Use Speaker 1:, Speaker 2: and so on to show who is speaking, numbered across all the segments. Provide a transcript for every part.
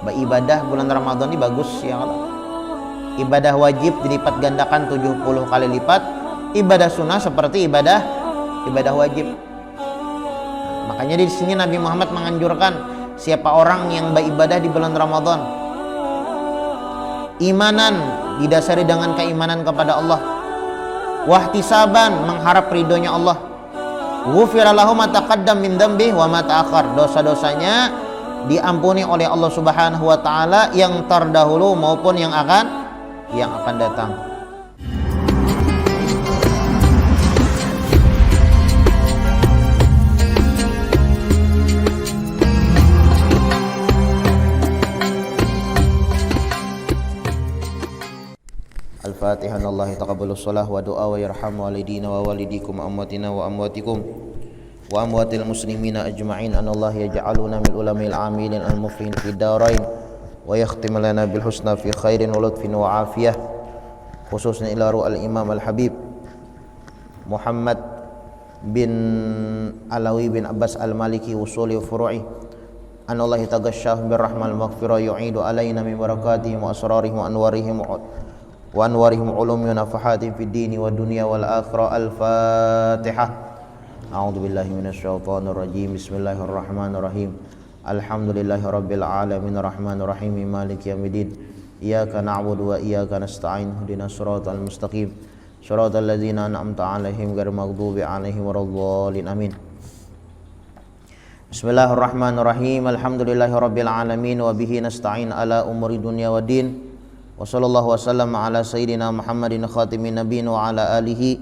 Speaker 1: Ibadah bulan Ramadan ini bagus ya Allah. Ibadah wajib dilipat gandakan 70 kali lipat. Ibadah sunnah seperti ibadah wajib. Makanya di sini Nabi Muhammad menganjurkan siapa orang yang beribadah di bulan Ramadan imanan, didasari dengan keimanan kepada Allah, wahtisaban, mengharap ridhonya Allah, ghufira lahu ma taqaddam min dzambihi wa ma ta'akhkhar, dosa-dosanya diampuni oleh Allah Subhanahu wa taala yang terdahulu maupun yang akan datang. Al-Fatihah. Allah taqabbalus shalah wa du'a wa yarhamu walidina wa walidikum wa amwatina wa amwatikum wa amwatil muslimina ajma'in. Anallah yaj'aluna min ulamil amilin al-muflihin fid darain wa yakhtim lana bil husna fi khairin wa lutfin wa afiyah, khususnya ila ru'al imam al-habib Muhammad bin Alawi bin Abbas al-Maliki usuli wa furu'i. Anallah tagashshah bir rahmal maghfirah yu'idu alaina min barakatihi wa asrarihi wa anwarihim wa anwarihim ulumi wa nafahatin fid dini wa dunya wal akhirah. Al-Fatihah. A'udzu billahi minasyaitonir rajim. Bismillahirrahmanirrahim. Alhamdulillahi rabbil alamin arrahmanir rahim maliki yaumiddin. Iyyaka na'budu wa iyyaka nasta'in. Ihdinas siratal mustaqim. Shiratal ladzina an'amta 'alaihim ghairil maghdubi 'alaihim waladdallin. Amin. Bismillahirrahmanirrahim. Alhamdulillahi rabbil alamin wa bihi nasta'in ala umuri dunya waddin. Wa sallallahu wasallam ala sayyidina Muhammadin khatimin nabiyyin wa ala alihi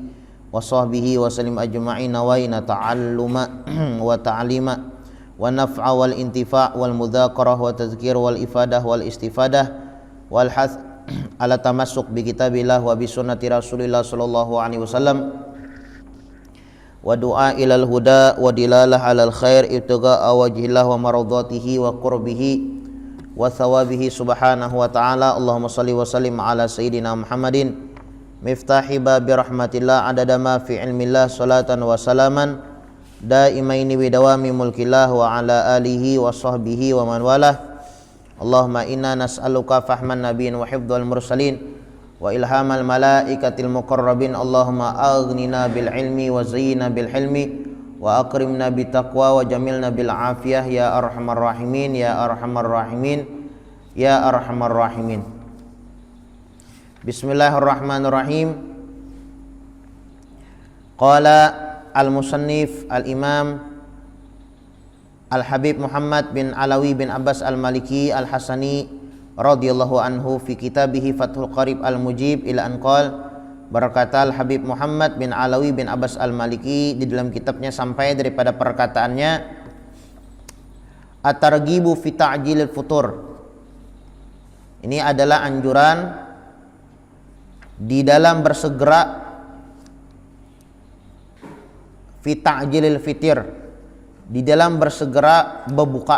Speaker 1: wa sahbihi wa sallim ajma'in. Nawaina ta'alluma wa ta'lima wa naf'a wal intifa' wal mudzakarah wa tadhkir wal ifadah wal istifadah wal hath ala tamassuk bi kitabillah wa bi sunnati Rasulillah sallallahu alaihi wasallam wa du'a ilal huda wa dilalah alal khair ibtigha'a wajhillah wa maradatihi wa qurbihi wa thawabihi subhanahu wa ta'ala. Allahumma salli wa sallim ala sayyidina Muhammadin miftahi babi rahmatillah adada ma fi ilmillah salatan wa salaman daimaini bidawami mulkillah wa ala alihi wa sahbihi wa man walah. Allahumma inna nas'aluka fahman nabiyyin wa hifdzal mursalin wa ilhamal malaikatil muqarrabin. Allahumma aghnina bil ilmi wa zayyina bil hilmi wa akrimna bit taqwa wa jamilna bil afiyah ya arhamar rahimin ya arhamar rahimin ya arhamar rahimin. Bismillahirrahmanirrahim. Qala al-musannif al-imam al-habib Muhammad bin Alawi bin Abbas al-Maliki al-Hasani radhiyallahu anhu fi kitabihi Fathul Qarib al-Mujib ila an qala, berkata Al-Habib Muhammad bin Alawi bin Abbas al-Maliki di dalam kitabnya sampai daripada perkataannya at-targhibu fi ta'jilil futur. Ini adalah anjuran di dalam bersegera fi ta'jilil fitir, di dalam bersegera berbuka,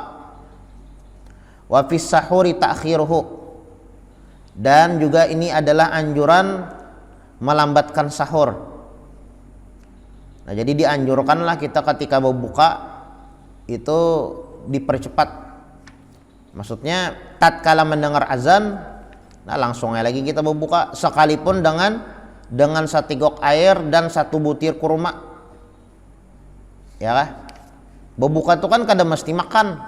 Speaker 1: wa fi sahuri ta'khiruhu, dan juga ini adalah anjuran melambatkan sahur. Nah, jadi dianjurkanlah kita ketika berbuka itu dipercepat. Maksudnya tatkala mendengar azan, nah langsung lagi kita berbuka, sekalipun dengan setegok air dan satu butir kurma. Ya kah? Berbuka itu kan kada mesti makan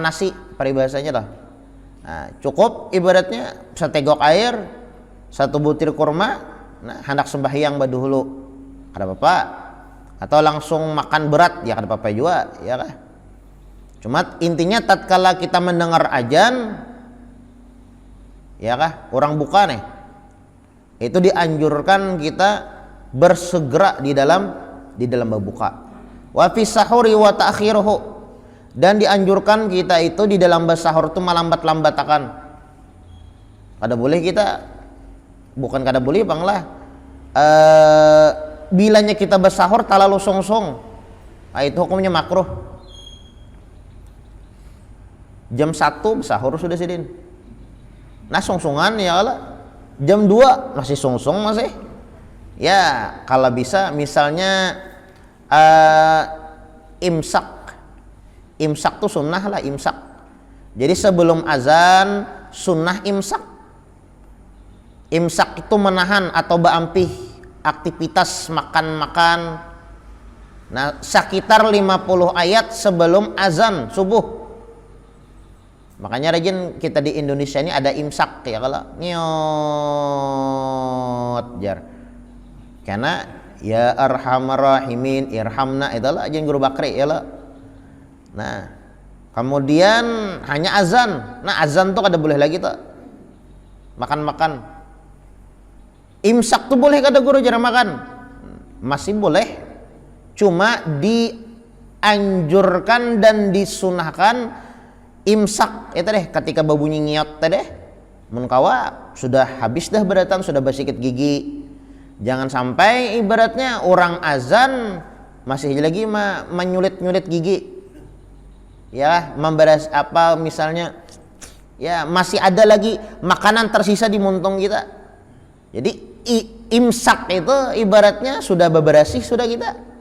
Speaker 1: nasi peribahasanya lah. Nah, cukup ibaratnya setegok air, satu butir kurma, nah hendak sembahyang baduhulu, kada apa-apa. Atau langsung makan berat, ya kada apa-apa juga, ya kah? Cuma intinya tatkala kita mendengar azan, ya kah, orang buka nih, itu dianjurkan kita bersegera di dalam berbuka. Wa fi sahuri wa ta'khiruhu, dan dianjurkan kita itu di dalam bersahur itu melambat-lambatakan. Kada boleh kita, bukan kada boleh bang lah, bilanya kita bersahur talalu song-song, nah itu hukumnya makruh. Jam 1 bersahur sudah sidin, nah song-songan ya Allah. Jam 2 masih song-song masih, ya kalau bisa misalnya imsak tuh sunnah lah, imsak Jadi sebelum azan sunnah imsak. Imsak itu menahan atau baampih aktivitas makan-makan. Nah, sekitar 50 ayat sebelum azan subuh. Makanya rajin kita di Indonesia ini ada imsak ya, kalau nyot jar. Karena ya arhamar rahimin irhamna itulah ajan guru bakri ya lah. Nah, kemudian hanya azan. Nah, azan tuh kada boleh lagi tuh makan-makan. Imsak tuh boleh kada guru jarang makan? Masih boleh. Cuma dianjurkan dan disunahkan imsak itu deh ketika babunyi ngiot teh deh. Mun kawa sudah habis dah beratan, sudah bersikat gigi. Jangan sampai ibaratnya orang azan masih lagi menyulit-nyulit gigi. Ya, memberes apa misalnya, ya masih ada lagi makanan tersisa di muntung kita. Jadi imsak itu ibaratnya sudah bebersih sudah kita.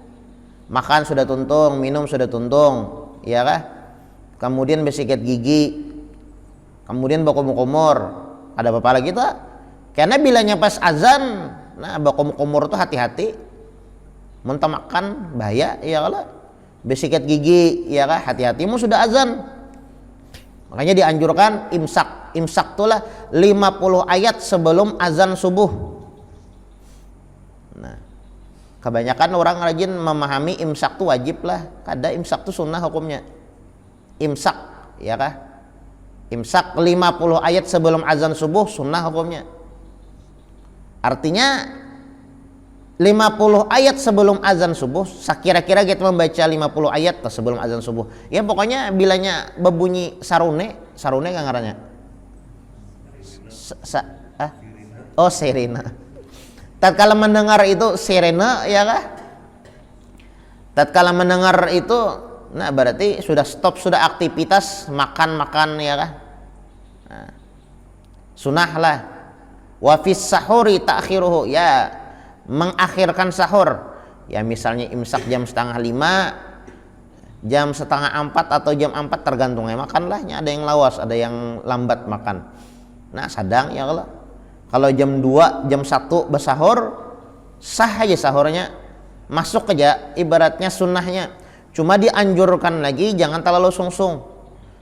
Speaker 1: Makan sudah tuntung, minum sudah tuntung, ya kah? Kemudian bersikat gigi, kemudian bakumur-kumur. Ada apa lagi tuh? Karena bilanya pas azan, nah bakumur-kumur tuh hati-hati. Muntah makan bahaya, ya kalau bersikat gigi, ya kah? Hati-hatimu sudah azan. Makanya dianjurkan imsak. Imsak itulah 50 ayat sebelum azan subuh. Nah, kebanyakan orang rajin memahami imsak itu wajib lah. Kada imsak itu sunnah hukumnya. Imsak, ya kah? Imsak 50 ayat sebelum azan subuh sunnah hukumnya. Artinya 50 ayat sebelum azan subuh, kira-kira kita membaca 50 ayat sebelum azan subuh. Ya pokoknya bilanya berbunyi sarune kan ngarannya. Oh, sirena. Tatkala mendengar itu sirena, ya kah? Tatkala mendengar itu, nah berarti sudah stop, sudah aktivitas makan-makan, ya kah? Nah, sunnah lah. Wa fis sahuri ta'khiruhu, ya mengakhirkan sahur. Ya misalnya imsak jam 4:30, jam 3:30 atau jam 4 tergantung ya makan lah. Ada yang lawas, ada yang lambat makan. Nah sadang ya kalau jam 2, jam 1 bersahur, sah aja sahurnya, masuk aja ibaratnya sunnahnya. Cuma dianjurkan lagi jangan terlalu sungsung.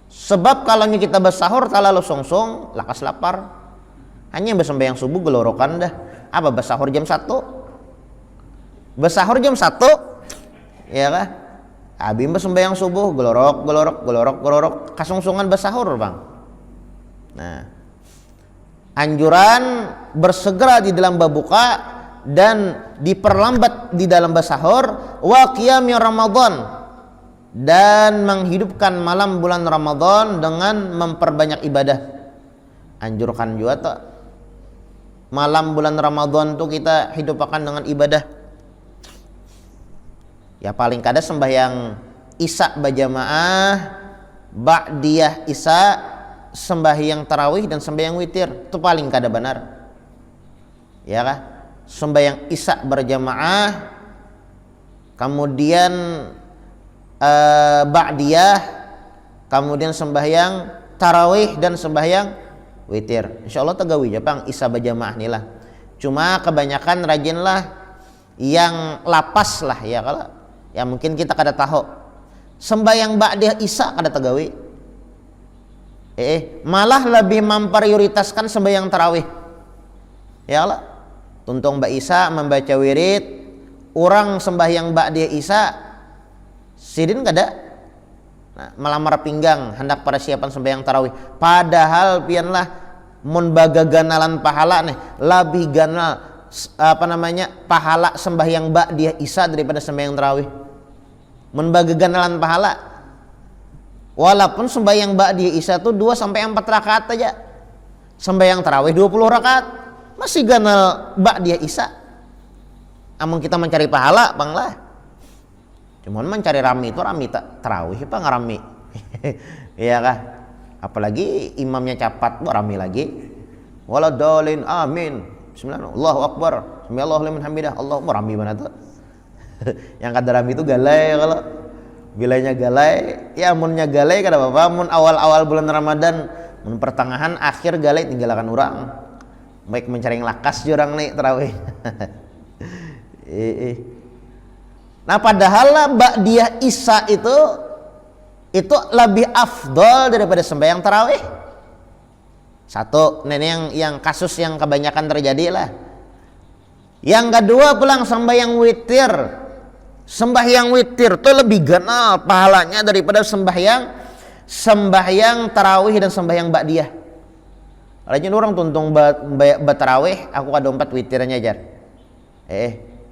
Speaker 1: Sebab kalau kita bersahur terlalu sungsung, lakas lapar. Hanya bersembahyang subuh gelorokan dah. Apa bersahur jam 1? Bersahur jam 1, ya kah? Abim bersembahyang subuh gelorok, kasungsungan bersahur, Bang. Nah, anjuran bersegera di dalam berbuka dan diperlambat di dalam bersahur, wa qiyami Ramadan, dan menghidupkan malam bulan Ramadan dengan memperbanyak ibadah. Anjurkan juga tuh malam bulan Ramadan tuh kita hidupkan dengan ibadah. Ya paling kada sembahyang isya berjamaah, ba'diyah isya, sembahyang tarawih dan sembahyang witir, itu paling kada benar, ya kah? Sembahyang isya berjamaah, kemudian ba'diyah, kemudian sembahyang tarawih dan sembahyang witir. Insyaallah tagawi Jepang isya berjamaah inilah. Cuma kebanyakan rajinlah yang lapas lah, ya kalau ya mungkin kita kada tahu sembahyang ba'diyah isya kada tagawi. Malah lebih memprioritaskan sembahyang tarawih. Ya Allah, tuntung Mbak Isa membaca wirid, orang sembahyang ba'diyah Isa sidin kada. Nah, melamar pinggang hendak persiapan sembahyang tarawih. Padahal pianlah mun baga ganalan pahala nih, lebih ganal pahala sembahyang ba'diyah Isa daripada sembahyang tarawih. Mun baga ganalan pahala. Walaupun sembahyang ba'diyah isya itu 2-4 rakaat aja. Sembahyang tarawih 20 rakaat. Masih ganal ba'diyah isya. Amun kita mencari pahala, Bang lah. Cuman mencari rami itu rami tarawih apa ngarami. Iya kah? Apalagi imamnya capat, rami lagi. Waladhalin amin. Bismillah, Allahu akbar. Sami Allahu liman hamidah. Allahu rami mana tuh? Yang kada rami itu galai kalau bilanya galai ya munnya galai kada apa-apa, mun awal-awal bulan Ramadan, mun pertengahan akhir galai tinggalkan orang. Baik mencari lakas jurang nih tarawih. Nah padahal lah ba'diyah isya itu lebih afdol daripada sembahyang tarawih. Satu, ini yang kasus yang kebanyakan terjadi lah. Yang kedua pulang sembahyang witir. Sembahyang witir itu lebih ganal pahalanya daripada sembahyang tarawih dan sembahyang ba'diyah. Rajin orang tuntung tarawih, aku ada 4 witirnya jar.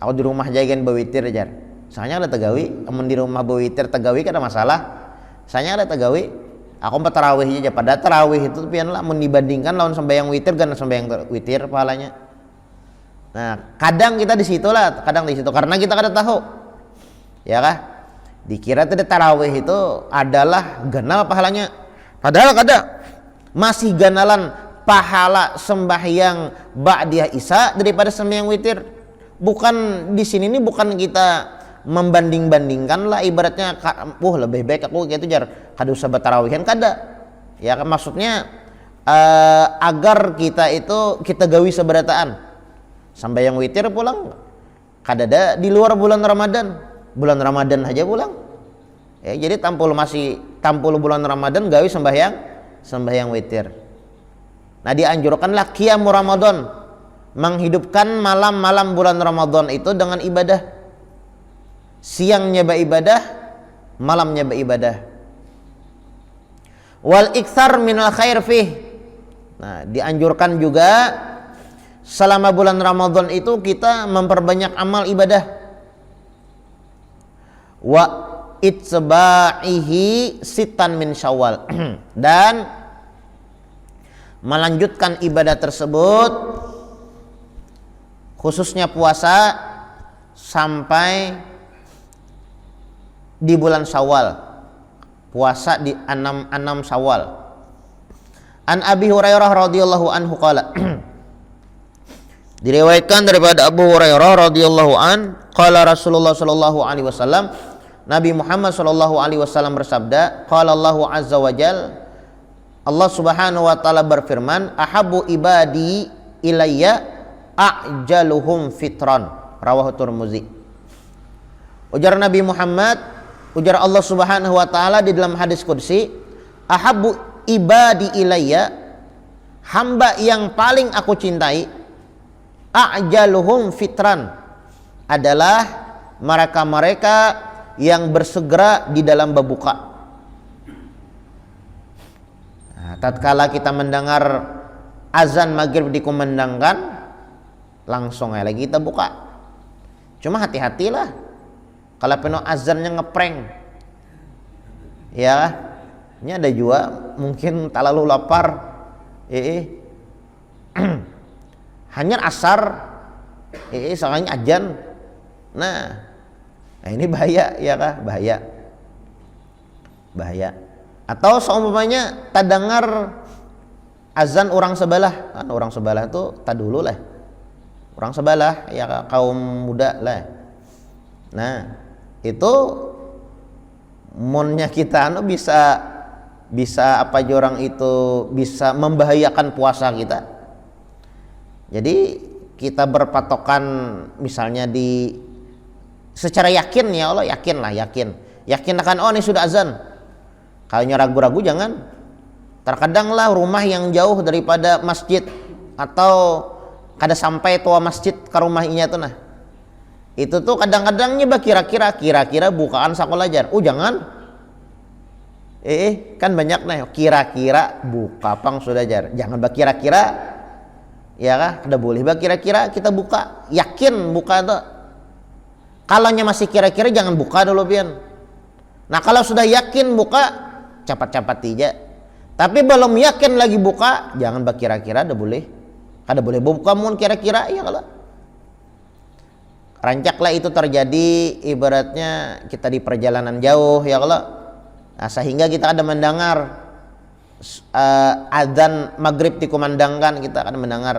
Speaker 1: Aku di rumah jagain bawitir jar. Soalnya ada tegawi, amun di rumah bawitir tegawi kan ada masalah. Soalnya ada tegawi, aku 4 tarawih aja. Pada tarawih itu pian lah, mun dibandingkan lawan sembahyang witir kan sembahyang witir pahalanya. Nah, kadang kita di situ lah, kadang di situ karena kita kada tahu. Ya kah? Dikira tadi tarawih itu adalah ganal pahalanya. Padahal kada. Masih ganalan pahala sembahyang ba'diyah isya daripada sembahyang witir. Bukan di sini nih bukan kita membanding-bandingkan lah ibaratnya lebih baik aku gitu jar kada usah bertarawihan kada. Ya maksudnya agar kita gawi seberataan. Sembahyang witir pulang kada ada di luar bulan Ramadan. Bulan Ramadan aja pulang. Ya, jadi tampul bulan Ramadan gawi sembahyang witir. Nah, dianjurkanlah qiyam Ramadan, menghidupkan malam-malam bulan Ramadan itu dengan ibadah. Siangnya beribadah, malamnya beribadah. Wal iktsar minal khair fih. Nah, dianjurkan juga selama bulan Ramadan itu kita memperbanyak amal ibadah. Wa itsba'ihi sitan min Syawal dan melanjutkan ibadah tersebut khususnya puasa sampai di bulan Syawal, puasa di 6 Syawal. An Abi Hurairah radhiyallahu anhu qala diriwayatkan daripada Abu Hurairah radhiyallahu an qala Rasulullah sallallahu alaihi wasallam, Nabi Muhammad sallallahu alaihi wasallam bersabda, qala Allahu azza wa jal, Allah Subhanahu wa taala berfirman, ahabbu ibadi ilayya a'jaluhum fitran, rawahu Tirmizi. Ujar Nabi Muhammad, ujar Allah Subhanahu wa taala di dalam hadis qudsi, ahabbu ibadi ilayya, hamba yang paling aku cintai, a'jaluhum fitran, adalah mereka-mereka yang bersegera di dalam berbuka. Nah, tatkala kita mendengar azan maghrib dikumandangkan, langsung aja lagi kita buka. Cuma hati-hatilah kalau penuh azannya ngeprank. Ya, ini ada juga mungkin terlalu lapar. Hanya asar, soalnya azan. Nah, ini bahaya, ya kah? Bahaya. Atau seumpamanya tak dengar azan orang sebelah, kan orang sebelah itu tak dulu lah. Orang sebelah ya kaum muda lah. Nah, itu monnya kita bisa apa orang itu bisa membahayakan puasa kita. Jadi kita berpatokan misalnya secara yakin, ya Allah, yakin akan ini sudah azan. Kalau ragu-ragu jangan. Terkadanglah rumah yang jauh daripada masjid atau kada sampai tua masjid ke rumahnya tuh nah. Itu tuh kadang-kadangnya kira-kira bukaan sekolah jar. Jangan. Kan banyak nah kira-kira buka pang sudah jar. Jangan kira-kira. Ya kah? Kada boleh kira-kira kita buka. Yakin buka tuh. Kalaunya masih kira-kira jangan buka dulu pian. Nah kalau sudah yakin buka cepat-cepat aja. Tapi belum yakin lagi buka jangan kira-kira, ada boleh. Kada boleh buka mun kira-kira ya kalau. Rancaklah itu terjadi ibaratnya kita di perjalanan jauh ya kalau. Nah, sehingga kita ada mendengar adzan maghrib dikumandangkan, kita akan mendengar.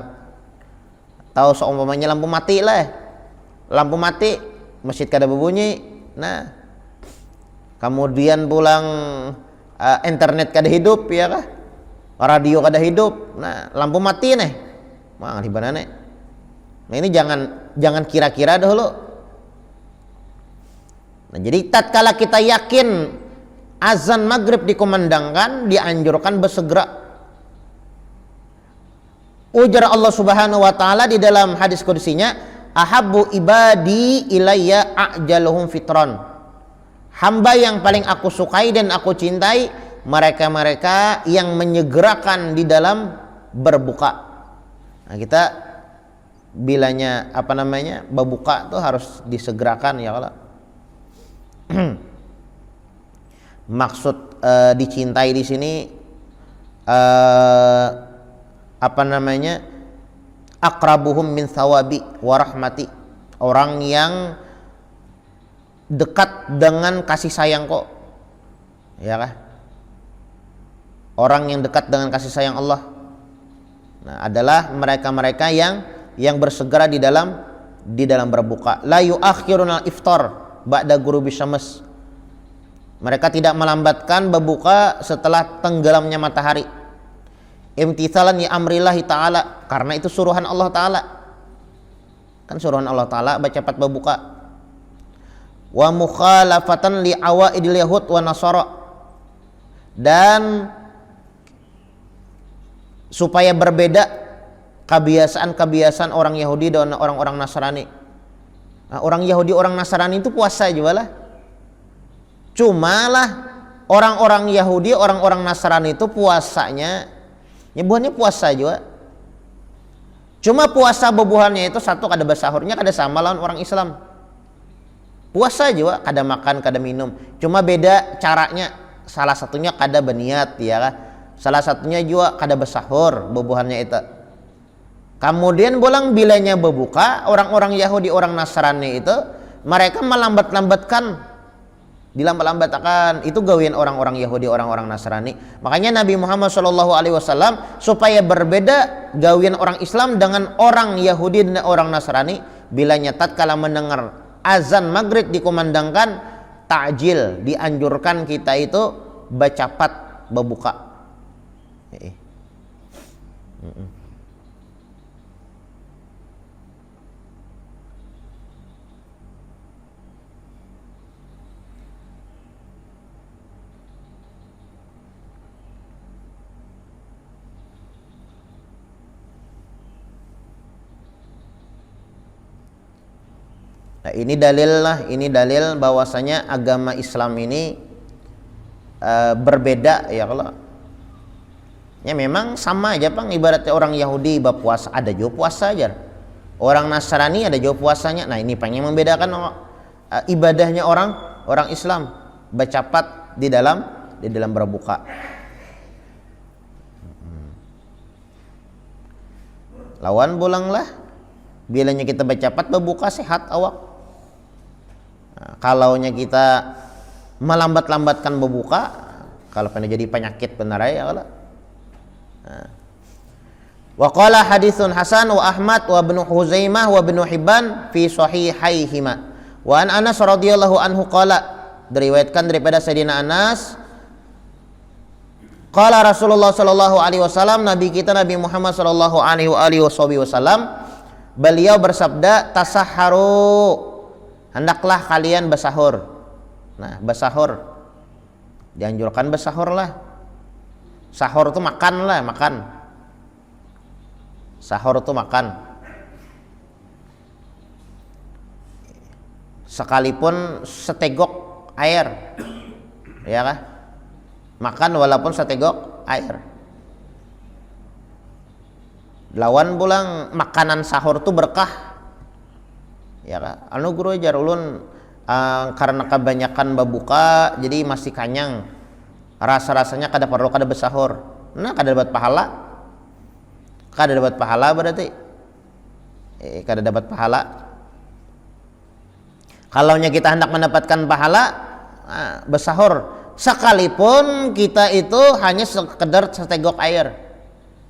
Speaker 1: Tahu seumpamanya lampu mati lah. Lampu mati masjid kada berbunyi. Nah, kemudian pulang internet kada hidup ya kah, radio kada hidup, nah lampu mati nih, mah di mana nih? Nah ini jangan kira-kira dahulu. Nah jadi tatkala kita yakin azan maghrib dikumandangkan, dianjurkan bersegera. Ujar Allah Subhanahu wa taala di dalam hadis kudusinya, ahabbu ibadi ilayya ajaluhum fitron. Hamba yang paling aku sukai dan aku cintai mereka-mereka yang menyegerakan di dalam berbuka. Nah, kita bilanya berbuka tuh harus disegerakan ya kalau. Maksud dicintai di sini akrabuhum min thawabi wa rahmati, orang yang dekat dengan kasih sayang kok, ya kah? Orang yang dekat dengan kasih sayang Allah, nah, adalah mereka-mereka yang bersegera di dalam berbuka. La yuakhiruna al-iftar ba'da ghurubi syams. Mereka tidak melambatkan berbuka setelah tenggelamnya matahari. Imtithalan li amrillahi ta'ala, karena itu suruhan Allah Ta'ala. Kan suruhan Allah Ta'ala cepat berbuka. Wa mukhalafatan li awaidil yahud wa nasara, dan supaya berbeda kebiasaan-kebiasaan orang Yahudi dan orang-orang Nasrani. Nah, orang Yahudi orang Nasrani itu puasa juga lah. Cumalah orang-orang Yahudi orang-orang Nasrani itu puasanya nyebuhannya puasa juga. Cuma puasa bebuhannya itu satu kada bersahurnya kada sama lawan orang Islam. Puasa juga kada makan kada minum, cuma beda caranya. Salah satunya kada berniat ya kan? Salah satunya juga kada bersahur bebuhannya itu. Kemudian bolang bilanya berbuka, orang-orang Yahudi orang Nasrani itu mereka melambat-lambatkan, dilambat-lambatkan. Itu gawian orang-orang Yahudi orang-orang Nasrani. Makanya Nabi Muhammad SAW supaya berbeda gawian orang Islam dengan orang Yahudi dan orang Nasrani, bilanya tatkala mendengar azan maghrib dikumandangkan, ta'jil, dianjurkan kita itu bercepat berbuka. Nah, ini dalil bahwasanya agama Islam ini berbeda ya kalau. Ya memang sama aja Bang, ibaratnya orang Yahudi berpuasa ada juga puasa aja. Orang Nasrani ada juga puasanya. Nah, ini pengen membedakan ibadahnya orang Islam bercepat di dalam berbuka. Lawan bulanglah bilanya kita bercepat berbuka sehat awak. Nah, kalaunya kita melambat-lambatkan berbuka, kalau pernah jadi penyakit benar ya kalau. Wa qala haditsun hasan wa Ahmad wa Ibnu Huzaimah wa Ibnu Hibban fi sahihaihima. Wa an Anas radhiyallahu anhu qala, diriwayatkan daripada Sayyidina Anas, qala Rasulullah sallallahu alaihi wasallam, nabi kita Nabi Muhammad sallallahu alaihi wasallam, beliau bersabda, tasahharu, hendaklah kalian bersahur. Nah, bersahur dianjurkan bersahur lah. Sahur itu makan lah, makan. Sahur itu makan. Sekalipun setegok air, ya kah? Makan walaupun setegok air. Lawan pulang makanan sahur itu berkah, ya kah? Anu guru ajar ulun karena kebanyakan berbuka jadi masih kanyang. Rasa-rasanya kada perlu kada bersahur. Nah, kada dapat pahala. Kada dapat pahala berarti. Kada dapat pahala. Kalaunya kita hendak mendapatkan pahala, bersahur. Sekalipun kita itu hanya sekedar setegok air.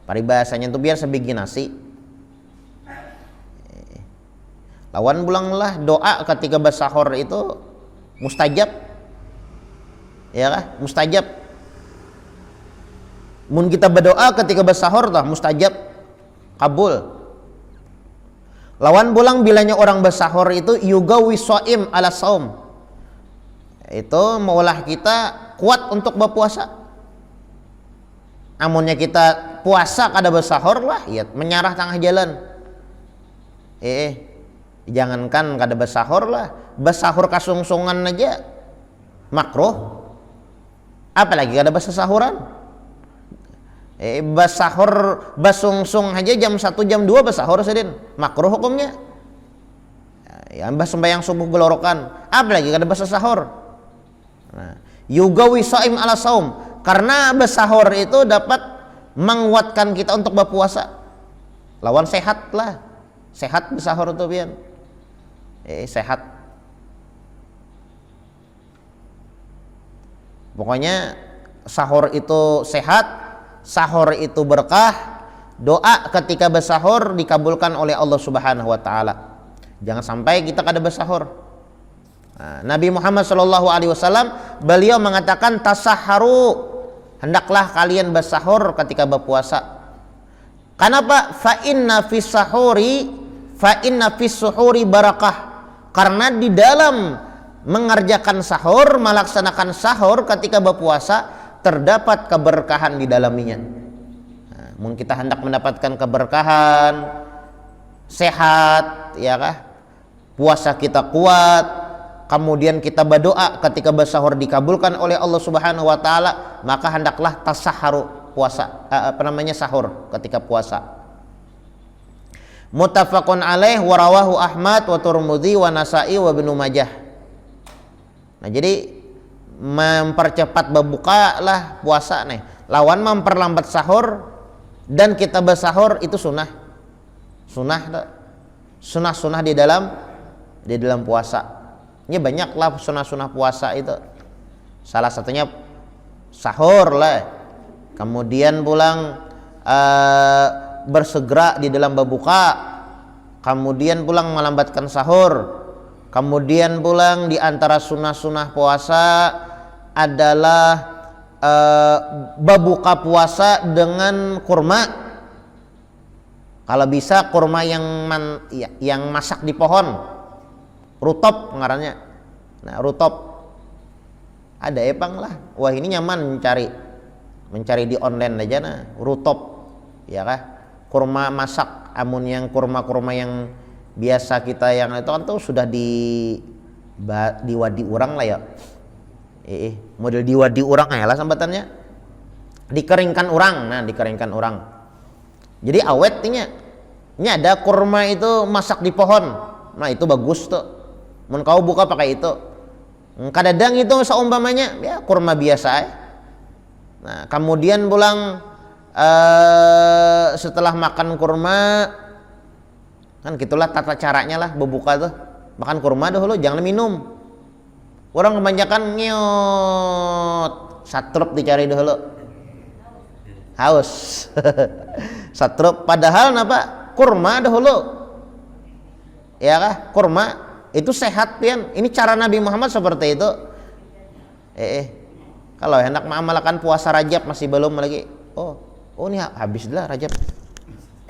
Speaker 1: Paribahasanya itu biar sebiji nasi. Lawan bulanglah doa ketika bersahur itu mustajab. Ya kah? Mustajab. Mun kita berdoa ketika bersahur tah mustajab, kabul. Lawan bulang bilanya orang bersahur itu yugawi shaim ala saum. Itu maulah kita kuat untuk berpuasa. Amunnya kita puasa kada bersahur lah, ya menyarah tengah jalan. Jangankan kada bersahur lah, bersahur kasungsungan aja makruh. Apalagi kada bersahuran. Bersahur basungsung aja jam 1 jam 2 bersahur sedin makruh hukumnya. Ya sembahyang subuh gelorokan, apalagi kada bersahur. Nah, yugawi shaim ala saum, karena bersahur itu dapat menguatkan kita untuk berpuasa. Lawan sehat lah, sehat bersahur itu pian. Sehat. Pokoknya sahur itu sehat, sahur itu berkah, doa ketika bersahur dikabulkan oleh Allah Subhanahu wa taala. Jangan sampai kita kada bersahur. Nah, Nabi Muhammad sallallahu alaihi wasallam beliau mengatakan tasahharu, hendaklah kalian bersahur ketika berpuasa. Kenapa? Fa inna fis suhuri barakah. Karena di dalam mengerjakan sahur, melaksanakan sahur ketika berpuasa terdapat keberkahan di dalamnya. Nah, mungkin kita hendak mendapatkan keberkahan, sehat, ya kah? Puasa kita kuat, kemudian kita berdoa ketika bersahur dikabulkan oleh Allah Subhanahu wa taala, maka hendaklah tasahharu, puasa, sahur ketika puasa. Muttafaqun alaih wa rawahu Ahmad wa Tirmidzi wa Nasa'i wa Ibnu Majah. Nah, jadi mempercepat berbuka lah puasa nih, lawan memperlambat sahur, dan kita bersahur itu sunnah di dalam puasa. Ini banyak lah sunnah puasa itu. Salah satunya sahur lah, kemudian pulang bersegera di dalam berbuka, kemudian pulang melambatkan sahur, kemudian pulang di antara sunnah puasa adalah berbuka puasa dengan kurma. Kalau bisa kurma yang masak di pohon, rutop ngarannya. Nah, rutop ada epang lah. Wah, ini nyaman mencari di online aja nah, rutop, ya kah? Kurma masak. Amun yang kurma yang biasa kita yang itu kan tuh sudah di wadi urang lah ya. Model di wadi urang ya lah sambatannya. Dikeringkan urang. Jadi awetnya. Ini ada kurma itu masak di pohon. Nah, itu bagus tuh. Mun kau buka pakai itu. Kadang itu seumpamanya ya kurma biasa ya. Nah, kemudian pulang setelah makan kurma, kan gitulah tata caranya lah berbuka tuh. Makan kurma dahulu, jangan minum. Orang kebanyakan nyot, satrup dicari dahulu, haus. Satrup, padahal apa? Kurma dahulu, ya kah? Kurma itu sehat pian. Ini cara Nabi Muhammad seperti itu. Kalau hendak mengamalkan puasa Rajab masih belum lagi. Oh ini habislah Rajab.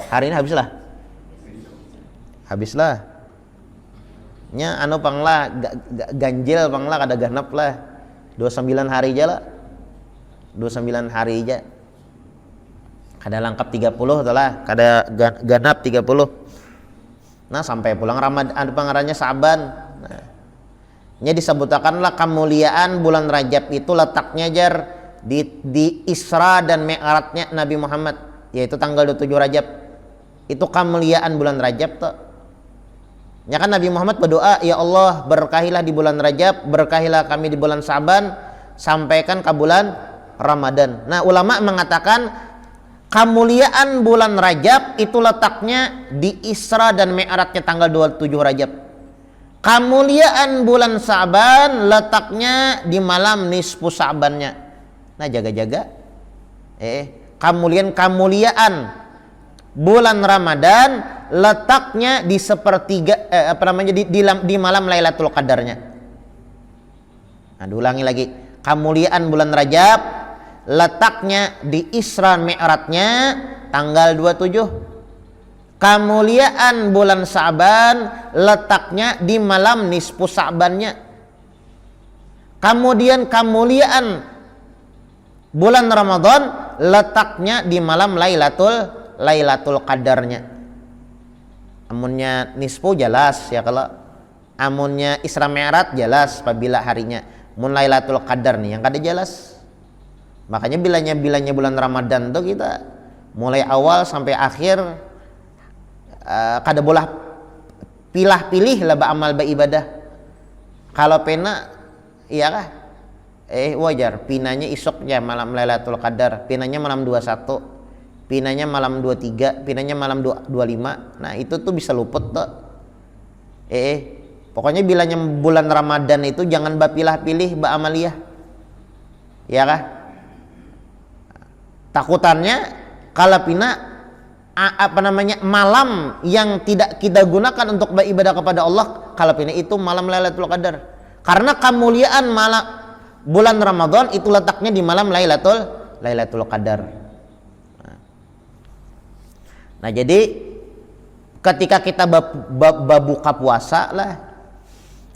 Speaker 1: Hari ini habislah. Nya anu panglah ganjil panglah kada ganap lah. 29 hari aja lah. 29 hari aja. Kada lengkap 30 tuh lah, kada ganap 30. Nah, sampai pulang Ramadan ada pangarannya Sa'ban. Nah, nya disebutakanlah kemuliaan bulan Rajab itu letaknya jar di Isra dan Mi'rajnya Nabi Muhammad, yaitu tanggal 27 Rajab. Itu kemuliaan bulan Rajab tuh. Ya kan Nabi Muhammad berdoa, ya Allah berkahilah di bulan Rajab, berkahilah kami di bulan Sa'ban, sampaikan ke bulan Ramadan. Nah, ulama mengatakan kemuliaan bulan Rajab itu letaknya di Isra dan Mi'rajnya tanggal 27 Rajab. Kemuliaan bulan Sa'ban letaknya di malam nisfu Sa'bannya. Nah, jaga-jaga. Kemuliaan bulan Ramadan letaknya di sepertiga di malam Lailatul Qadarnya. Nah, diulangi lagi. Kemuliaan bulan Rajab letaknya di Isra Mi'rajnya tanggal 27. Kemuliaan bulan Sa'ban letaknya di malam nisfu Sa'bannya. Kemudian kemuliaan bulan Ramadan letaknya di malam Lailatul Qadarnya. Amunnya nisfu jelas ya, kalau amunnya Isra Mi'raj jelas apabila harinya. Mun Lailatul Qadar nih yang kada jelas. Makanya bilanya bulan Ramadan tuh kita mulai awal sampai akhir kada boleh pilih lah amal ibadah. Kalau pena iya kah? Wajar pinanya isoknya malam Lailatul Qadar, pinanya malam 21, pinanya malam 23, pinanya malam 25. Nah, itu tuh bisa luput tuh. Pokoknya bilanya bulan Ramadan itu jangan pilih amaliyah. Ya kah? Takutannya kalau pina malam yang tidak kita gunakan untuk beribadah kepada Allah, kalau pina itu malam Lailatul Qadar. Karena kemuliaan malam bulan Ramadan itu letaknya di malam Lailatul Qadar. Nah, jadi ketika kita berbuka puasa lah,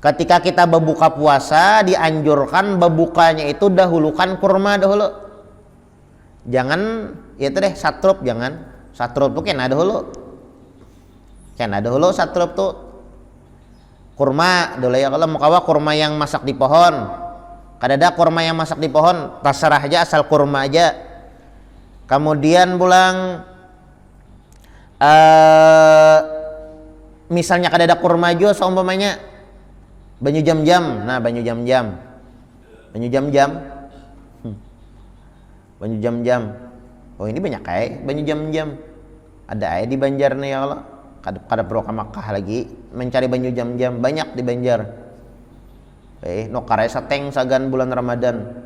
Speaker 1: ketika kita berbuka puasa dianjurkan berbukanya itu dahulukan kurma dahulu. Jangan itu deh satrup, jangan. Satrup tuh kena dahulu. Kena dahulu satrup tuh. Kurma dulu ya, kalau mau kawa kurma yang masak di pohon. Kadada kurma yang masak di pohon, terserah aja asal kurma aja. Kemudian pulang misalnya kadada kurma aja seumpamanya banyu jam-jam. Nah, banyu jam-jam. Banyu jam-jam. Oh, ini banyak banyu jam-jam. Ada di Banjar nih ya, kalau kada perlu ke Makkah lagi mencari banyu jam-jam, banyak di Banjar. No karai sateng sagan bulan Ramadan.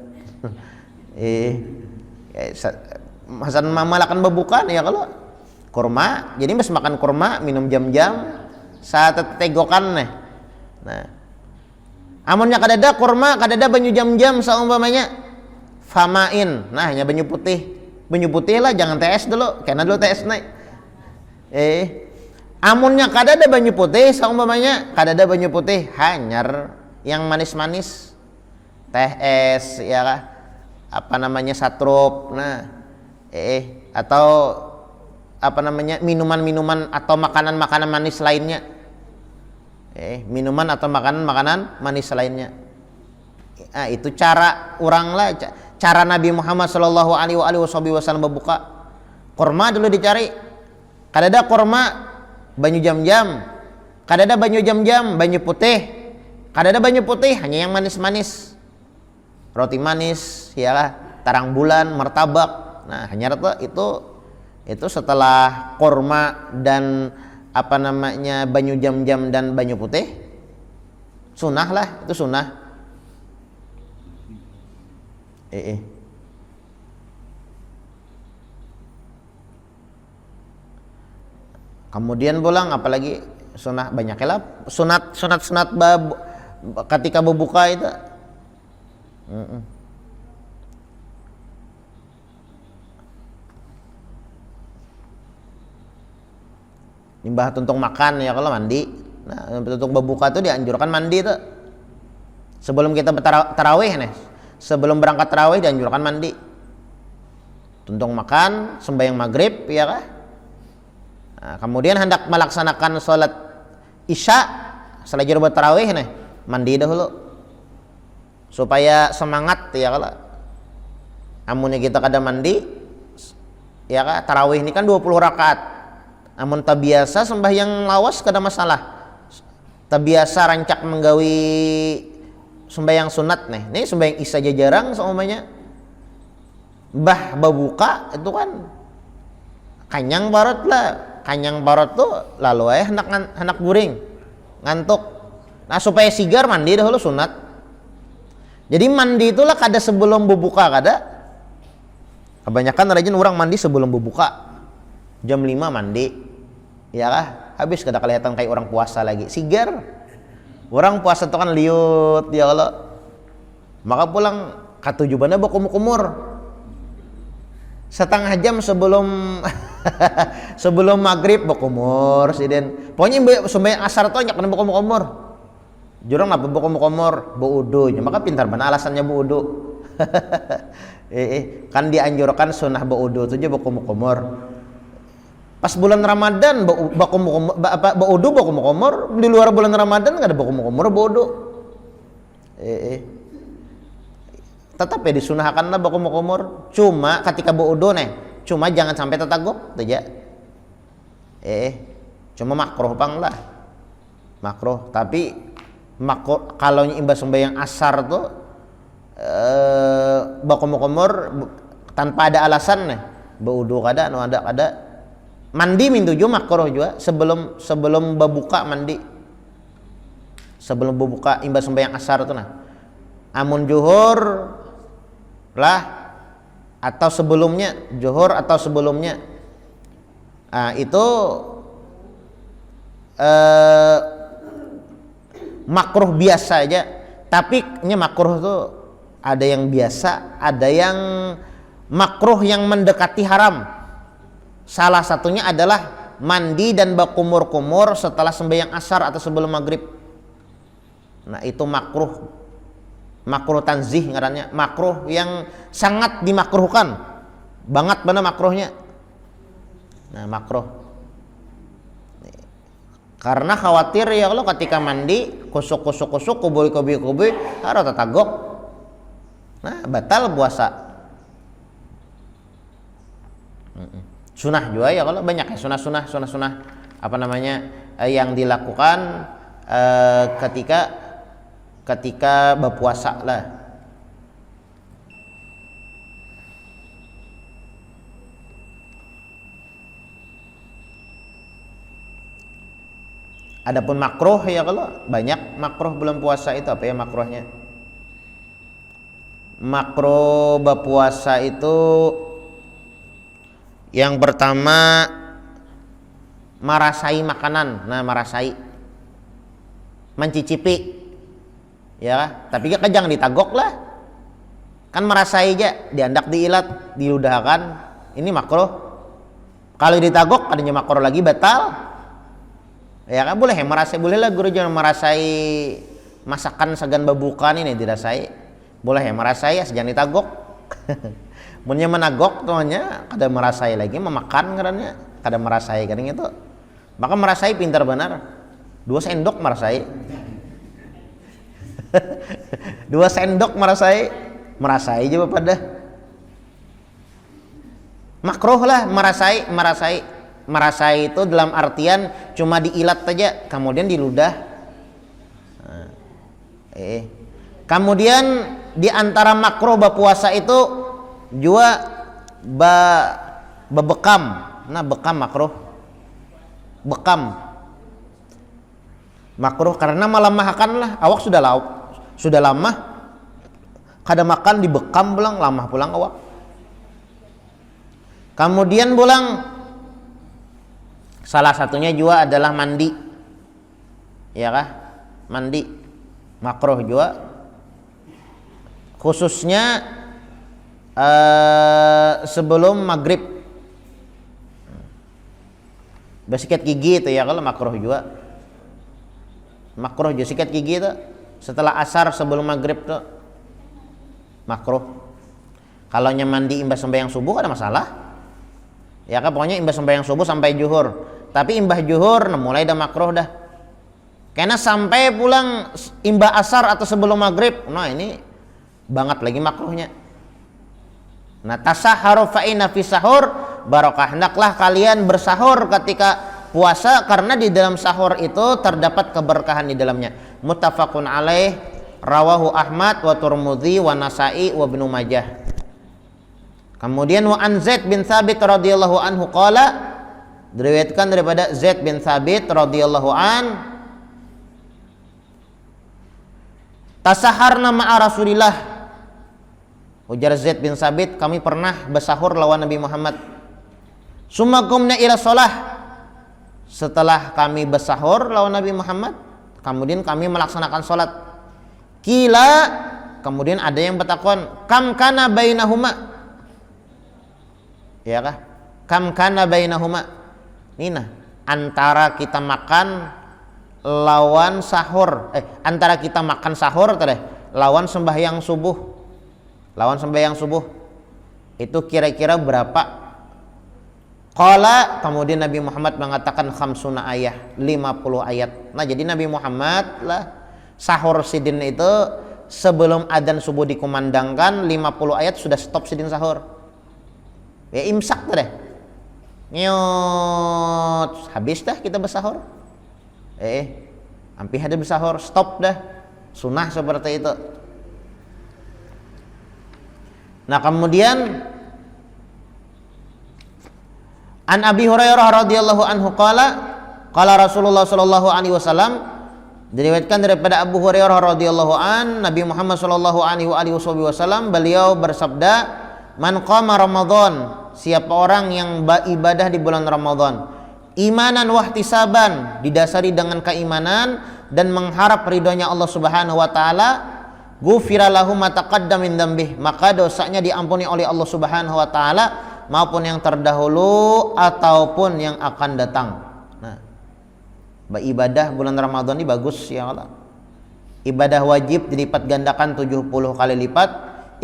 Speaker 1: Masan mamalakan berbuka nih ya, kalau kurma, jadi mas makan kurma, minum jam-jam, saat tegokan nih. Nah, amunnya kadada kurma, kadada banyu jam-jam seumpamanya famain. Nah, hanya banyu putih lah, jangan TS dulu, karena dulu TS naik. Amunnya kadada banyu putih seumpamanya kadada banyu putih hanyar yang manis-manis, teh es ya kah, satrup. Nah, atau minuman-minuman atau makanan-makanan manis lainnya. Minuman atau makanan manis lainnya. Nah, itu cara orang lah, cara Nabi Muhammad sallallahu alaihi wasallam berbuka. Kurma dulu dicari. Kadada kurma banyu jam-jam, kadada banyu jam-jam banyu putih. Kadada banyu putih hanya yang manis-manis. Roti manis ya lah, tarang bulan, martabak. Nah, hanya itu setelah kurma dan banyu jam-jam dan banyu putih, sunnah lah, itu sunnah. Kemudian pulang apalagi sunnah banyak lah, sunat ketika berbuka itu. Nimbah tuntung makan ya, kalau mandi. Nah, tuntung berbuka itu dianjurkan mandi tuh. Sebelum kita tarawih nih, sebelum berangkat tarawih dianjurkan mandi. Tuntung makan, sembahyang maghrib ya kah? Nah, kemudian hendak melaksanakan sholat isya, selajur bertarawih nih, mandi dahulu supaya semangat ya kalau. Amunnya kita kada mandi ya kah, tarawih ini kan 20 rakaat. Amun tak biasa sembahyang lawas kada masalah. Tak biasa rancak menggawi sembahyang sunat nih. Nih sembahyang isya aja jarang semuanya. Bah berbuka itu kan kanyang barot lah. Kanyang barot tuh lalu hendak guring, ngantuk. Nah, supaya sigar mandi dahulu sunat. Jadi mandi itulah kada sebelum berbuka kada. Kebanyakan rajin orang mandi sebelum berbuka. Jam 5 mandi. Ya kah? Habis kada kelihatan kayak orang puasa lagi. Sigar. Orang puasa itu kan liut ya Allah. Maka pulang katujubanna bakumur-kumur. Setengah jam sebelum sebelum maghrib bakumur siden. Pokoknya sembahyang asar tuh nyak kena bakumur-kumur. Jurang apa bakumur-kumur, baudu. Maka pintar mana alasannya baudu. Kan dianjurkan sunnah baudu itu aja bakumur-kumur. Pas bulan Ramadan baudu bakumur-kumur, di luar bulan Ramadan enggak ada bakumur-kumur baudu. Tetap ya disunahkan lah bakumur-kumur. Cuma ketika baudu nih, cuma jangan sampai tetagok aja. Cuma makruh pang lah. Makruh, tapi makruh kalau imbas sembahyang asar tuh bakumur-kumur tanpa ada alasan nih. Baudu kada, no ada. Mandi min tujuh makruh juga sebelum berbuka mandi. Sebelum berbuka imbas sembahyang asar tuh nah. Amun zuhur lah atau sebelumnya zuhur atau sebelumnya itu makruh biasa aja, tapi makruh tuh ada yang biasa, ada yang makruh yang mendekati haram. Salah satunya adalah mandi dan bakumur-kumur setelah sembahyang asar atau sebelum maghrib. Nah itu makruh tanzih ngarannya, makruh yang sangat dimakruhkan banget bener makruhnya. Nah makruh karena khawatir ya kalau ketika mandi kusuk kubui harus tetagok, nah batal puasa. Sunah juga ya kalau banyak ya sunah apa namanya yang dilakukan ketika berpuasa lah. Adapun makruh ya kalau banyak makruh bulan puasa itu apa ya makruhnya? Makruh berpuasa itu yang pertama merasai makanan. Nah merasai mencicipi ya, tapi kan jangan ditagok lah, kan merasai aja, diandak diilat, diludahkan, ini makruh. Kalau ditagok adanya makruh lagi batal, ya kan boleh ya merasai, boleh lah guru jangan merasai masakan segan babukan ini dirasai, boleh ya merasai ya jangan ditagok. Munnya menagok tuhnya kada merasai lagi memakan ngarannya, kada merasai kan itu, maka merasai pintar benar, 2 sendok merasai. 2 sendok merasai aja pada makruh lah merasai itu dalam artian cuma diilat aja kemudian diludah. Kemudian diantara makruh berpuasa itu juga bebekam. Nah bekam makruh, bekam makruh karena melemahkan lah, awak sudah lama kada makan dibekam pulang, lama pulang awak. Kemudian pulang salah satunya juga adalah mandi, ya kah? Mandi makruh juga, khususnya sebelum maghrib. Bersikat gigi itu ya kalau makruh juga. Makruh juga sikat gigi itu setelah asar sebelum maghrib tuh makruh. Kalau mandi imbas sembahyang subuh ada masalah ya kan, pokoknya imbas sembahyang subuh sampai zuhur. Tapi imbah zuhur nah mulai dah makruh dah, karena sampai pulang imbah asar atau sebelum maghrib, nah ini banget lagi makruhnya. Nah tasaharu fa inna fi sahur barakah, hendaklah kalian bersahur ketika puasa karena di dalam sahur itu terdapat keberkahan di dalamnya. Muttafaqun alaih, rawahu Ahmad wa Tirmidzi wa Nasa'i wa Ibnu Majah. Kemudian wa an Zaid bin Thabit radhiyallahu anhu qala, diriwayatkan daripada Zaid bin Thabit radhiyallahu an, tasaharna ma'a Rasulillah. Ujar Zaid bin Thabit, kami pernah bersahur lawan Nabi Muhammad. Summa qumna ila shalah, setelah kami bersahur lawan Nabi Muhammad, kemudian kami melaksanakan sholat. Kila kemudian ada yang bertakon, kam kana bainahuma? Ya kah? Kam kana bainahuma? Nina, antara kita makan lawan sahur, antara kita makan sahur tadi lawan sembahyang subuh. Lawan sembahyang subuh itu kira-kira berapa? Qala, kemudian Nabi Muhammad mengatakan khamsuna ayat, 50 ayat. Nah, jadi Nabi Muhammad lah sahur sidin itu sebelum adzan subuh dikumandangkan 50 ayat sudah stop sidin sahur. Ya imsak tuh deh. Nyot, habis dah kita bersahur. Hampir ada bersahur, stop dah. Sunnah seperti itu. Nah, kemudian An Abi Hurairah radhiyallahu anhu qala Rasulullah sallallahu alaihi wasallam, diriwayatkan daripada Abu Hurairah radhiyallahu an, Nabi Muhammad sallallahu alaihi wasallam beliau bersabda, man qama Ramadan, siapa orang yang beribadah di bulan Ramadan, imanan wahtisaban, didasari dengan keimanan dan mengharap ridhonya Allah Subhanahu wa taala, ghufira lahu ma taqaddama min dzambih, maka dosanya diampuni oleh Allah Subhanahu wa taala maupun yang terdahulu ataupun yang akan datang. Nah, beribadah bulan Ramadan ini bagus ya Allah. Ibadah wajib dilipat gandakan 70 kali lipat,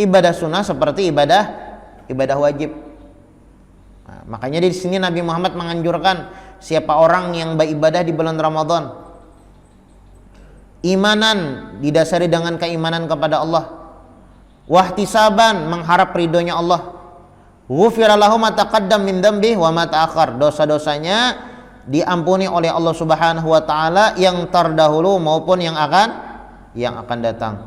Speaker 1: ibadah sunnah seperti ibadah wajib. Nah, makanya di sini Nabi Muhammad menganjurkan siapa orang yang beribadah di bulan Ramadan, imanan didasari dengan keimanan kepada Allah, wahtisaban mengharap ridhonya Allah, ghufira lahu ma taqaddam min dzambi wa ma ta'akhkhar, dosa-dosanya diampuni oleh Allah Subhanahu wa taala yang terdahulu maupun yang akan datang.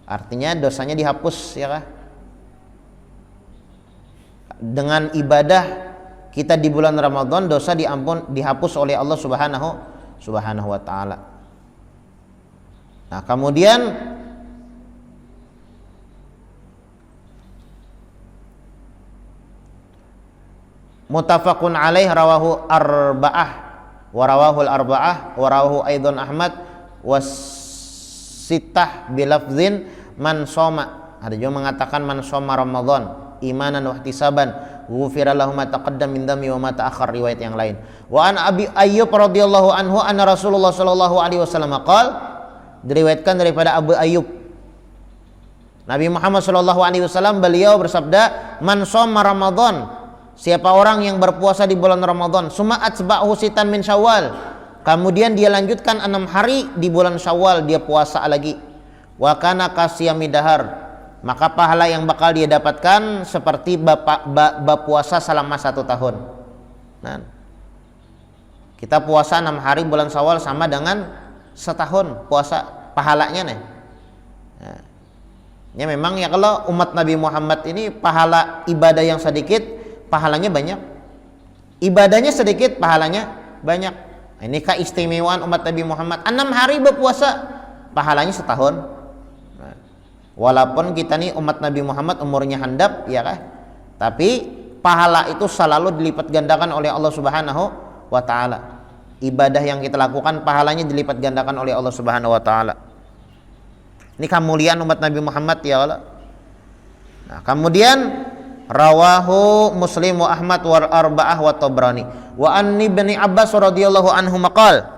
Speaker 1: Artinya dosanya dihapus ya kah? Dengan ibadah kita di bulan Ramadan dosa dihapus oleh Allah Subhanahu wa taala. Nah, kemudian muttafaqun alaih rawahu arba'ah wa rawahul arba'ah wa rawahu aidan Ahmad wasitah bilafzin man shoma. Ada juga mengatakan man shoma Ramadan imanan wa ihtisaban ghufira lahu ma taqaddam min dhammi wa ma ta'akhkhar, riwayat yang lain. Wa an Abi Ayyub radhiyallahu anhu anna Rasulullah sallallahu alaihi wasallam qala, diriwayatkan daripada Abu Ayyub, Nabi Muhammad sallallahu alaihi wasallam beliau bersabda, man shoma Ramadan, siapa orang yang berpuasa di bulan Ramadan, summa atsba'ahu sitan min Syawal, kemudian dia lanjutkan 6 hari di bulan Syawal dia puasa lagi, wa kana kasiyami dahar, maka pahala yang bakal dia dapatkan seperti puasa selama 1 tahun. Nah, kita puasa 6 hari bulan Syawal sama dengan setahun puasa pahalanya nih. Nah, ya memang ya kalau umat Nabi Muhammad ini pahala ibadah yang sedikit pahalanya banyak, ibadahnya sedikit pahalanya banyak. Ini keistimewaan umat Nabi Muhammad, 6 hari berpuasa pahalanya setahun. Nah, walaupun kita nih umat Nabi Muhammad umurnya handap ya kah, tapi pahala itu selalu dilipat gandakan oleh Allah Subhanahu wa taala. Ibadah yang kita lakukan pahalanya dilipat gandakan oleh Allah Subhanahu wa taala. Ini kemuliaan umat Nabi Muhammad ya Allah. Nah, kemudian rawahu Muslim wa Ahmad wal arba'ah wa Tabrani wa an Ibni Abbas radhiyallahu anhu maqal,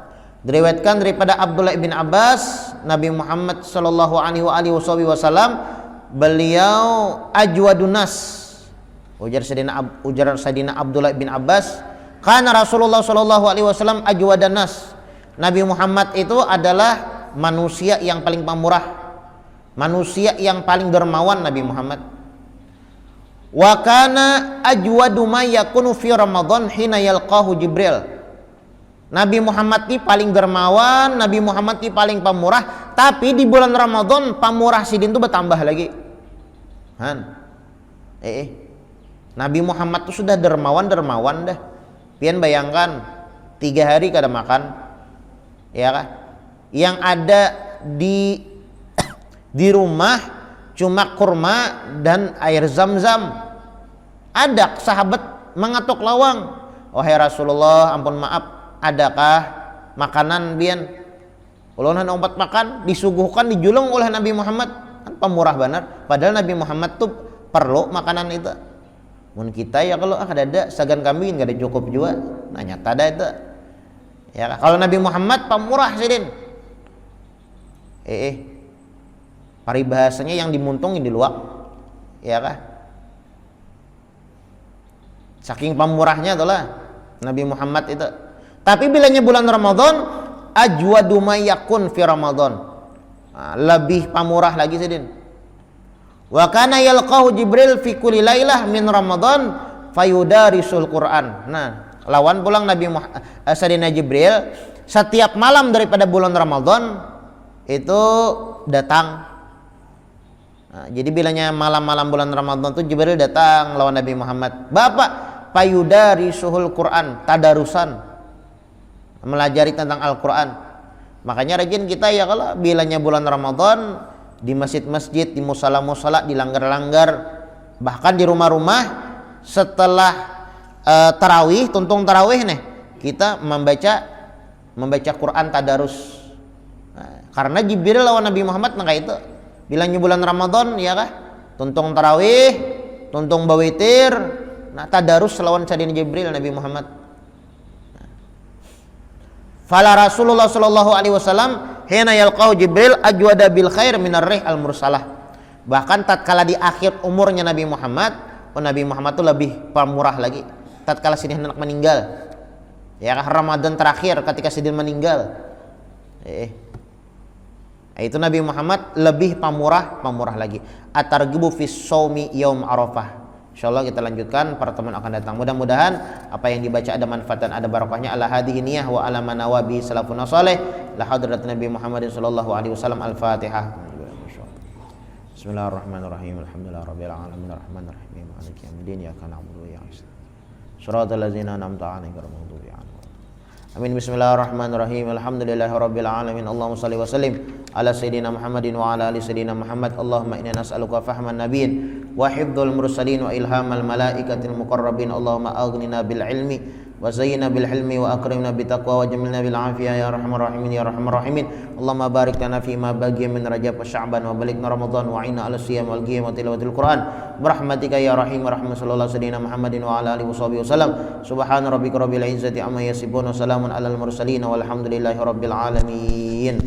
Speaker 1: diriwayatkan daripada Abdullah bin Abbas, Nabi Muhammad sallallahu alaihi wasallam beliau ajwadun nas, ujar Sayyidina Abdullah bin Abbas, karena Rasulullah sallallahu alaihi wasallam ajwadan nas, Nabi Muhammad itu adalah manusia yang paling pemurah, manusia yang paling dermawan Nabi Muhammad. Wa kana ajwadu ma yakunu fi Ramadan hina yalqahu Jibril. Nabi Muhammad ini paling dermawan, Nabi Muhammad ini paling pemurah, tapi di bulan Ramadan pemurah sidin itu bertambah lagi. Nabi Muhammad itu sudah dermawan dah. Pian bayangkan 3 hari kada makan, ya kan? Yang ada di rumah cuma kurma dan air zam-zam. Ada sahabat mengatuk lawang, wahai Rasulullah, ampun maaf, adakah makanan bian? Ulun hendak umpat makan disuguhkan dijulung oleh Nabi Muhammad, kan pemurah benar. Padahal Nabi Muhammad tuh perlu makanan itu. Mun kita ya kalau ada sagan kambing gak ada cukup juga. Nah nyata ada itu. Ya kalau Nabi Muhammad pemurah sidin. Paribahasanya yang dimuntungin di luar. Ya kah? Saking pemurahnya itulah Nabi Muhammad itu. Tapi bilanya bulan Ramadan ajwadu may yakun fi Ramadan. Nah, lebih pamurah lagi sidin. Wa kana yalqahu Jibril fi kulli lailah min Ramadan fayudarisul Quran. Nah, lawan pulang Nabi Sayyidina Jibril setiap malam daripada bulan Ramadan itu datang. Nah, jadi bilanya malam-malam bulan Ramadan itu Jibril datang lawan Nabi Muhammad. Bapak fayudarisuhul Quran, tadarusan, melajari tentang Al-Quran. Makanya rajin kita ya kalau bilanya bulan Ramadan di masjid-masjid, di musala-musala, di langgar-langgar, bahkan di rumah-rumah setelah tarawih, tuntung tarawih nih, kita membaca Quran tadarus. Nah, karena Jibril lawan Nabi Muhammad nah itu bilangnya bulan Ramadan ya kah? Tuntung tarawih, tuntung bawitir, nah tadarus lawan Sayyidina Jibril Nabi Muhammad. Fala Rasulullah sallallahu alaihi wasallam hina yalqau Jibril ajwada bil khair minar rih al mursalah. Bahkan tatkala di akhir umurnya Nabi Muhammad, Nabi Muhammad itu lebih pemurah lagi. Tatkala sidin hendak meninggal, ya Ramadan terakhir ketika sidin meninggal, itu Nabi Muhammad lebih pemurah lagi. At-targhibu fis shaumi yaum Arafah. Insyaallah kita lanjutkan pertemuan akan datang. Mudah-mudahan apa yang dibaca ada manfaat dan ada barokahnya. Ala hadhihi niyah wa ala manawabi salafun salih. La hadrat Nabi Muhammadin sallallahu alaihi wasallam. Al-Fatihah. Bismillahirrahmanirrahim. Alhamdulillahirabbil alamin arrahmanir rahim maliki yaumiddin iyyaka na'budu wa iyyaka nasta'in. Shiratal ladzina an'amta 'alaihim ghairil maghdubi 'alaihim. Amin. Bismillahirrahmanirrahim. Alhamdulillahirabbil alamin. Allahumma shalli wa sallim ala sayyidina Muhammadin wa ala ali sayyidina Muhammad. Allahumma inna nas'aluka fahman nabiyyin wa hifdzal mursalin wa ilhamal malaikatil muqarrabin. Allahumma aghnina bil ilmi wa zayyina bil hilmi wa akrimna bit taqwa wa jamilna bil afiyah ya arhamar rahimin ya arhamar rahimin. Allahumma barik lana fi ma baqiya min Rajab wa Sya'ban wa balighna Ramadan wa inna ala siyam wal qiyam wa tilawatil Quran birahmatika ya rahim rahmat sallallahu sayyidina Muhammadin wa ala alihi wasallam. Subhana rabbika rabbil izzati amma yasifun wa salamun alal mursalin walhamdulillahi rabbil alamin.